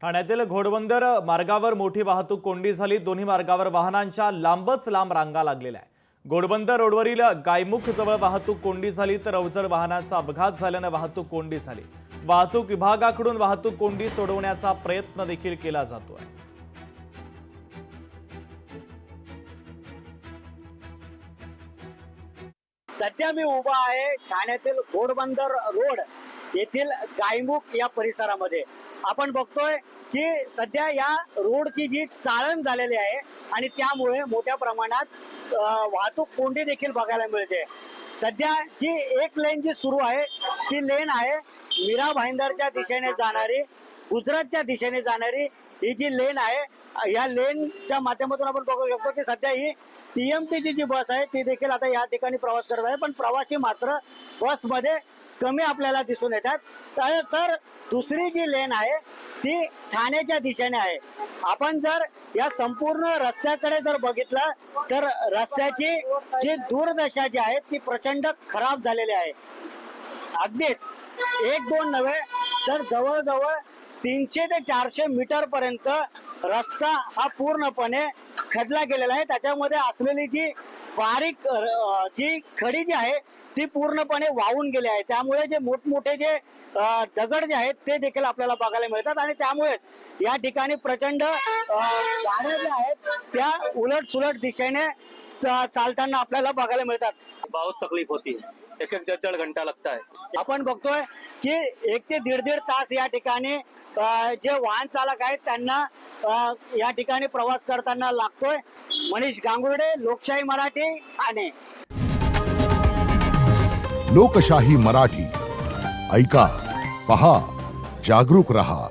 ठाण्यातील घोडबंदर मार्गावर मोठी वाहतूक कोंडी झाली। दोन्ही मार्गावर वाहनांच्या लांबच लांब रांगा लागलेल्या आहेत। घोडबंदर रोडवरील गायमुख जवळ वाहतूक कोंडी झाली तर अवजड वाहनाचा अपघात झाल्याने वाहतूक कोंडी झाली। वाहतूक विभागाकडून वाहतूक कोंडी सोडवण्याचा प्रयत्न देखील केला जातोय। सध्या मी उभा आहे ठाण्यातील घोडबंदर रोड येथील गायमुख या परिसरामध्ये। आपण बघतोय की सध्या या रोडची जी चाळण झालेली आहे आणि त्यामुळे मोठ्या प्रमाणात वाहतूक कोंडी देखील बघायला मिळते। सध्या जी एक लेन जी सुरू आहे ती लेन आहे मीरा भाईंदरच्या दिशेने जाणारी, गुजरातच्या दिशेने जाणारी ही जी लेन आहे। या लेनच्या माध्यमातून आपण बघू शकतो की सध्या ही टीएमटीची जी बस आहे ती देखील आता या ठिकाणी प्रवास करत आहे, पण प्रवासी मात्र बसमध्ये कमी आपल्याला दिसून येतात। तर दुसरी जी लेन आहे ती ठाण्याच्या दिशेने आहे। आपण जर या संपूर्ण रस्त्याकडे जर बघितलं तर रस्त्याची जी दुर्दशा जी आहे ती प्रचंड खराब झालेली आहे। अगदीच एक दोन नव्हे तर जवळजवळ 300 ते 400 मीटर पर्यंत रस्ता हा पूर्णपणे खडला गेलेला आहे। त्याच्यामध्ये असलेली जी बारीक जी खडी जी आहे ती पूर्णपणे वाहून गेली आहे। त्यामुळे जे मोठमोठे जे दगड जे आहेत ते देखील आपल्याला बघायला मिळतात आणि त्यामुळेच या ठिकाणी प्रचंड गाड्या ज्या आहेत त्या उलट सुलट दिशेने चालताना आपल्याला बघायला मिळतात। बहुत तकलीफ होती है, एक एक डेढ़ घंटा लगता है। आपण बघतोय की 1 ते दीड तास या ठिकाणी जे वाहन चालक आहेत त्यांना या ठिकाणी प्रवास करताना लागतोय। मनीष गांगुर्डे, लोकशाही मराठी, ठाणे। लोकशाही मराठी ऐका, पहा, जागरूक रहा।